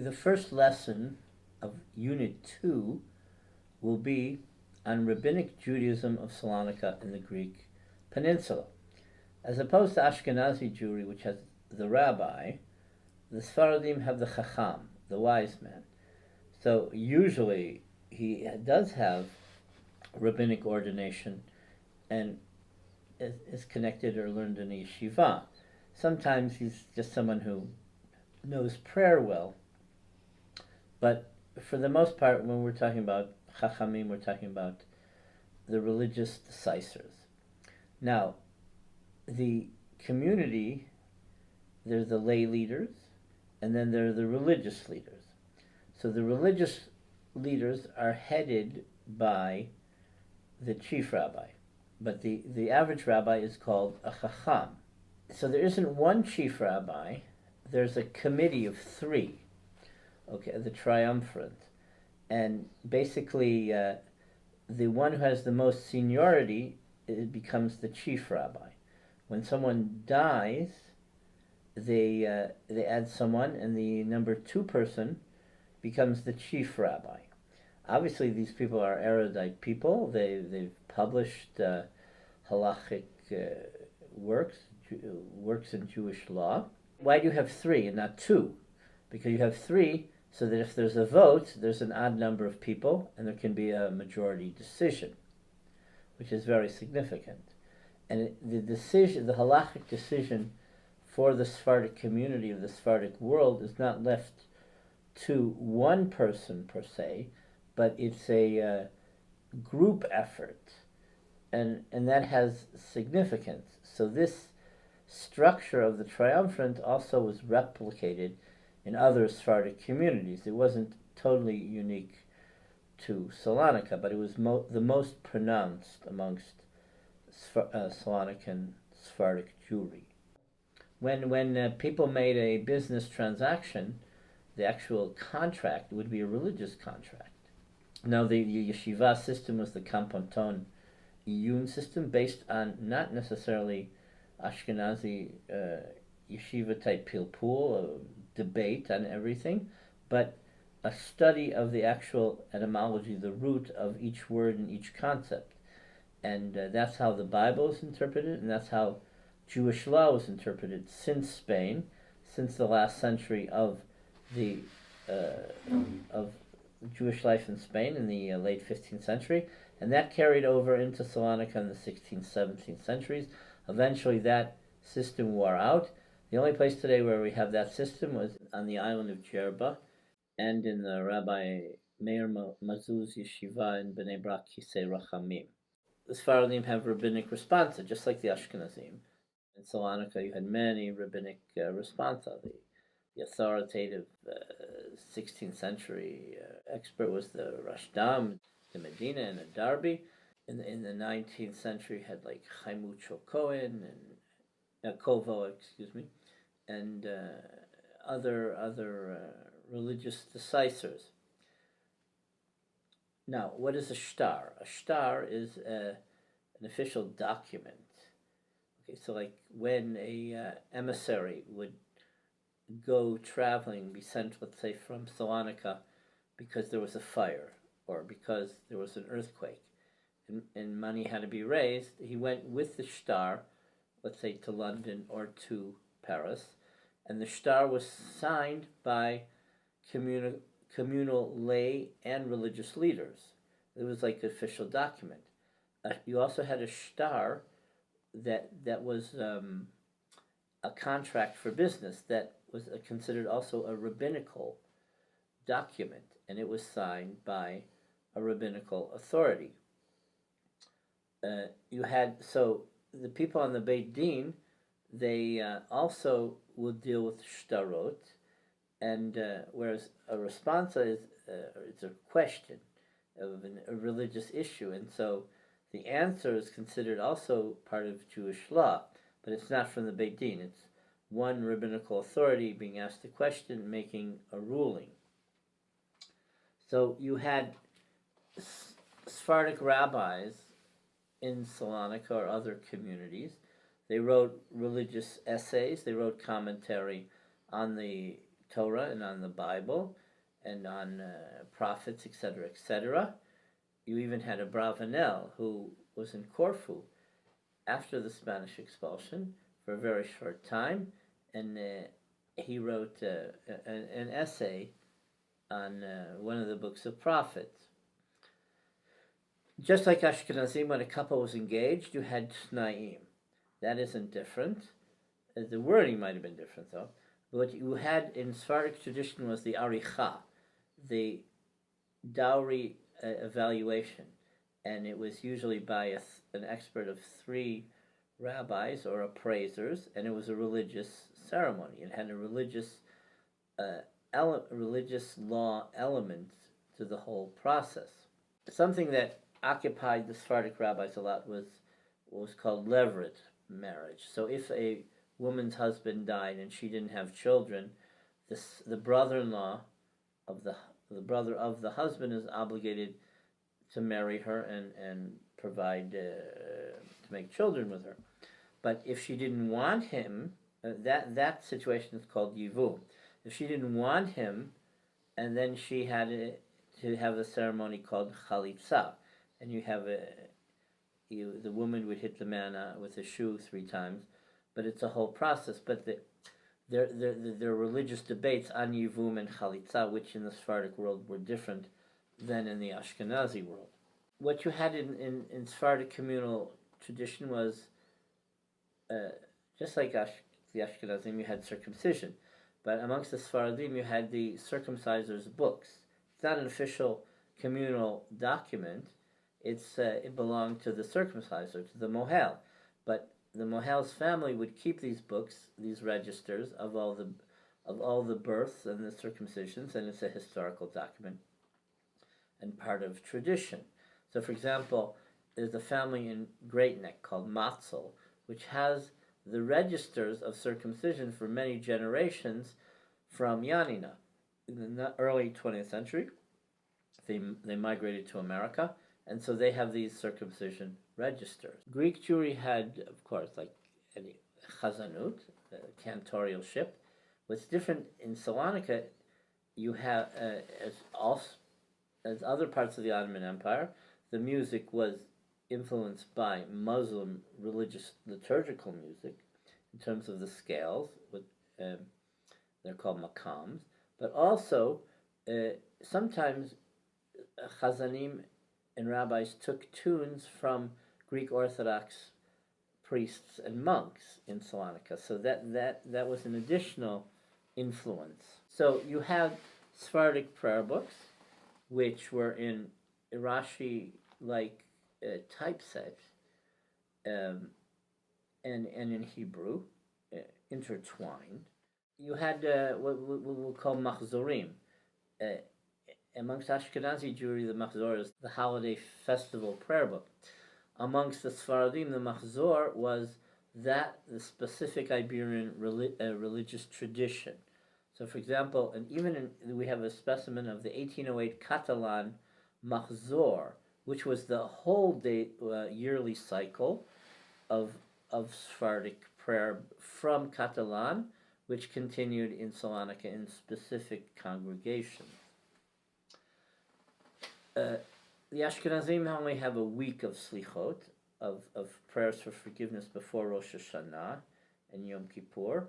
The first lesson of Unit 2 will be on Rabbinic Judaism of Salonika in the Greek Peninsula. As opposed to Ashkenazi Jewry, which has the rabbi, the Sfaradim have the Chacham, the wise man. So usually he does have rabbinic ordination and is connected or learned in a yeshiva. Sometimes he's just someone who knows prayer well, but for the most part, when we're talking about Chachamim, we're talking about the religious decisors. Now, the community, there's the lay leaders, and then there are the religious leaders. So the religious leaders are headed by the chief rabbi, but the average rabbi is called a Chacham. So there isn't one chief rabbi, there's a committee of three, okay, the triumvirate. And basically, the one who has the most seniority, it becomes the chief rabbi. When someone dies, they add someone, and the number 2 person becomes the chief rabbi. Obviously, these people are erudite people. They've published halachic works in Jewish law. Why do you have 3 and not 2? Because you have 3 so that if there's a vote, there's an odd number of people, and there can be a majority decision, which is very significant. And the halachic decision for the Sephardic community of the Sephardic world is not left to one person per se, but it's a group effort, and that has significance. So this structure of the triumvirate also was replicated in other Sephardic communities. It wasn't totally unique to Salonika, but it was the most pronounced amongst Salonican Sephardic Jewry. When people made a business transaction, the actual contract would be a religious contract. Now, the yeshiva system was the Kamponton Iyun system, based on not necessarily Ashkenazi yeshiva type pilpul, debate on everything, but a study of the actual etymology, the root of each word and each concept. And that's how the Bible is interpreted, and that's how Jewish law was interpreted since Spain, since the last century of Jewish life in Spain in the late 15th century, and that carried over into Salonika in the 16th, 17th centuries. Eventually that system wore out. The only place today where we have that system was on the island of Jerba and in the Rabbi Meir Mazuz Yeshiva in Bnei Brak Kisei Rachamim. The Sfaradim have rabbinic responsa, just like the Ashkenazim. In Salonika you had many rabbinic responsa. The authoritative 16th century expert was the Rashdam, the Medina, and the Darby. In the 19th century, had like Chaimucho Cohen and Kovo, and other religious decisors. Now, what is a shtar? A shtar is an official document. Okay, so like when a emissary would go traveling, be sent, let's say, from Salonika because there was a fire or because there was an earthquake, and money had to be raised, he went with the shtar, let's say, to London or to Paris, and the shtar was signed by communal lay and religious leaders. It was like an official document. You also had a shtar that was a contract for business that was considered also a rabbinical document, and it was signed by a rabbinical authority. So the people on the Beit Din, they also will deal with shtarot, and whereas a responsa is it's a question of a religious issue, and so the answer is considered also part of Jewish law, but it's not from the Beit Din. It's one rabbinical authority being asked a question, making a ruling. So you had Sephardic rabbis in Salonika or other communities. They wrote religious essays. They wrote commentary on the Torah and on the Bible and on prophets, etc., etc. You even had Abravanel, who was in Corfu after the Spanish expulsion for a very short time, and he wrote an essay on one of the books of prophets. Just like Ashkenazim, when a couple was engaged, you had Tnaim. That isn't different. The wording might have been different, though. What you had in Sephardic tradition was the aricha, the dowry evaluation, and it was usually by an expert of 3 rabbis or appraisers, and it was a religious ceremony. It had a religious law element to the whole process. Something that occupied the Sephardic rabbis a lot was what was called levirate marriage. So if a woman's husband died and she didn't have children, the brother-in-law of the brother of the husband is obligated to marry her and provide to make children with her. But if she didn't want him, that situation is called yivum. If she didn't want him, and then she had to have a ceremony called chalitza, and the woman would hit the man with a shoe 3 times, but it's a whole process. But there are religious debates on yivum and chalitza, which in the Sephardic world were different than in the Ashkenazi world. What you had in Sephardic communal tradition was, just like the Ashkenazim, you had circumcision. But amongst the Sephardim, you had the circumcisers' books. It's not an official communal document. It belonged to the circumciser, to the mohel. But the mohel's family would keep these books, these registers of all the births and the circumcisions, and it's a historical document and part of tradition. So, for example, there's a family in Great Neck called Matzel, which has the registers of circumcision for many generations from Yanina. In the early 20th century, they migrated to America, and so they have these circumcision registers. Greek Jewry had, of course, like any chazanut, cantorialship. What's different in Salonika, you have, as other parts of the Ottoman Empire, the music was influenced by Muslim religious liturgical music in terms of the scales, they're called maqams, but also sometimes chazanim and rabbis took tunes from Greek Orthodox priests and monks in Salonika, so that was an additional influence. So you had Sephardic prayer books, which were in Rashi-like typeset, and in Hebrew, intertwined. You had what we'll call machzorim. Amongst Ashkenazi Jewry, the machzor is the holiday festival prayer book. Amongst the Sephardim, the machzor was the specific Iberian religious tradition. So, for example, and we have a specimen of the 1808 Catalan machzor, which was the whole yearly cycle of Sephardic prayer from Catalan, which continued in Salonika in specific congregations. The Ashkenazim only have a week of slichot, of prayers for forgiveness before Rosh Hashanah and Yom Kippur,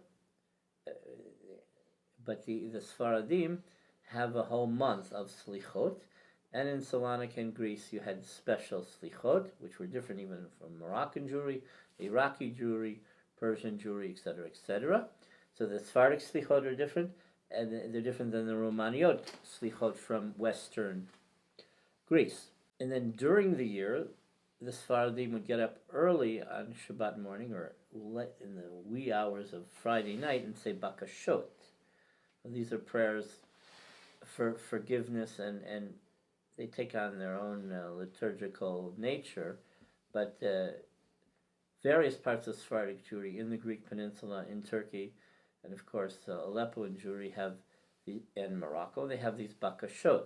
but the Sephardim have a whole month of slichot, and in Salonika and Greece you had special slichot, which were different even from Moroccan Jewry, Iraqi Jewry, Persian Jewry, etc., etc. So the Sephardic slichot are different, and they're different than the Romaniot slichot from Western Greece. And then during the year, the Sephardim would get up early on Shabbat morning or in the wee hours of Friday night and say bakashot. These are prayers for forgiveness, and they take on their own liturgical nature, but various parts of Sephardic Jewry in the Greek Peninsula, in Turkey, and of course Aleppo and Jewry and Morocco, they have these bakashot.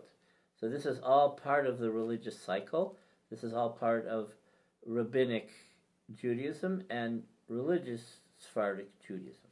So this is all part of the religious cycle. This is all part of rabbinic Judaism and religious Sephardic Judaism.